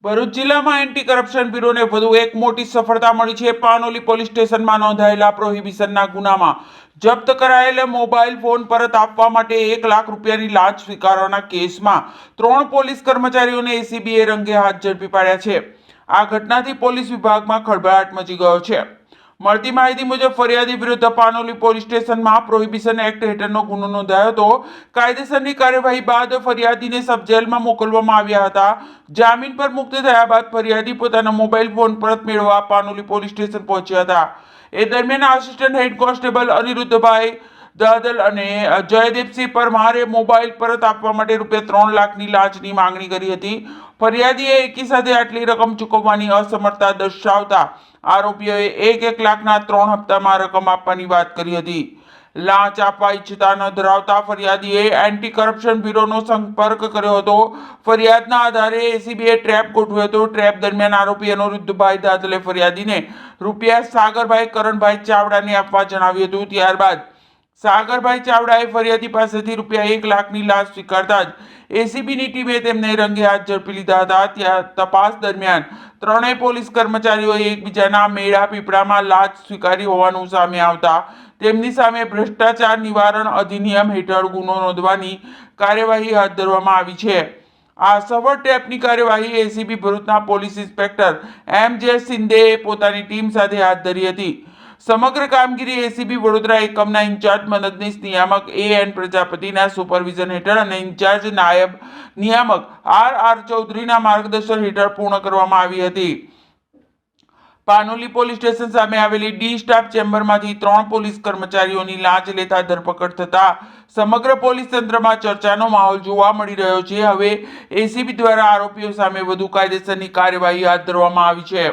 ભરૂચ જિલ્લામાં anti corruption બ્યુરોને વધુ એક મોટી સફળતા મળી છે। પાનોલી પોલીસ સ્ટેશનમાં નોંધાયેલા પ્રોહિબિશનના ગુનામાં જપ્ત કરાયેલા મોબાઈલ ફોન પરત આપવા માટે 1 લાખ રૂપિયાની લાંચ સ્વીકારવાના કેસમાં 3 પોલીસ કર્મચારીઓને એસીબીએ રંગે હાથ ઝડપી પાડ્યા છે। આ ઘટનાથી પોલીસ વિભાગમાં ખળભળાટ મચી ગયો છે। મળતી માહિતી મુજબ ફરિયાદી વિરુદ્ધ પાનોલી પોલીસ સ્ટેશનમાં પ્રોહિબિશન એક્ટ હેઠળનો ગુનો નોંધાયો હતો। કાયદેસરની કાર્યવાહી બાદ ફરિયાદીને સબ જેલમાં મોકલવામાં આવ્યા હતા। જામીન પર મુક્ત થયા બાદ ફરિયાદી પોતાના મોબાઈલ ફોન પરત મેળવવા પાનોલી પોલીસ સ્ટેશન પહોંચ્યા હતા। એ દરમિયાન આસિસ્ટન્ટ હેડ કોન્સ્ટેબલ અનિરુદ્ધભાઈ દાદલ અને જયદેવસિંહ પરમારે મોબાઈલ પરત આપવા માટે ₹3 લાખની લાંચની માંગણી કરી હતી। ફરિયાદીએ એકી સાથે આટલી રકમ ચૂકવવાની અસમર્થતા દર્શાવતા આરોપીઓએ 1 લાખના 3 હપ્તામાં રકમ આપવાની વાત કરી હતી। લાંચ આપવા ઈચ્છતા ન ધરાવતા ફરિયાદીએ એન્ટી કરપ્શન બ્યુરોનો સંપર્ક કર્યો હતો। ફરિયાદના આધારે એસીબીએ ટ્રેપ ગોઠવ્યો હતો। ટ્રેપ દરમિયાન આરોપી અનિરુદ્ધભાઈ દાદલે ફરિયાદીને સાગરભાઈ કરણભાઈ ચાવડાને આપવા જણાવ્યું હતું। ત્યારબાદ સાગરભાઈ ચાવડાએ ફરિયાદી પાસેથી ₹1 લાખની લાંચ સ્વીકારતા જ એસીબીની ટીમે તેમને રંગે હાથ ઝડપી લીધા હતા। ત્યાં તપાસ દરમિયાન ત્રણેય પોલીસ કર્મચારીઓએ એકબીજાના મેળા પીપળામાં લાંચ સ્વીકારી હોવાનું સામે આવતા તેમની સામે ભ્રષ્ટાચાર નિવારણ અધિનિયમ હેઠળ ગુનો નોંધવાની કાર્યવાહી હાથ ધરવામાં આવી છે। આ સફળ ટ્રેપની કાર્યવાહી એસીબી ભરૂચના પોલીસ ઇન્સ્પેક્ટર એમ.જે. શિંદેએ પોતાની ટીમ સાથે હાથ ધરી હતી। સમગ્ર કામગીરી એસીબી વડોદરા એકમના ઇન્ચાર્જ મદદનીશ નિયામક એ.એન. પ્રજાપતિના સુપરવિઝન હેઠળ અને ઇન્ચાર્જ નાયબ નિયામક આર.આર. ચૌધરીના માર્ગદર્શન હેઠળ પૂર્ણ કરવામાં આવી હતી। પાનોલી પોલીસ સ્ટેશન સામે આવેલી ડી સ્ટાફ ચેમ્બરમાંથી 3 પોલીસ કર્મચારીઓની લાંચ લેતા ધરપકડ થતા સમગ્ર પોલીસ તંત્રમાં ચર્ચાનો માહોલ જોવા મળી રહ્યો છે। હવે એસીબી દ્વારા આરોપીઓ સામે વધુ કાયદેસરની કાર્યવાહી હાથ ધરવામાં આવી છે।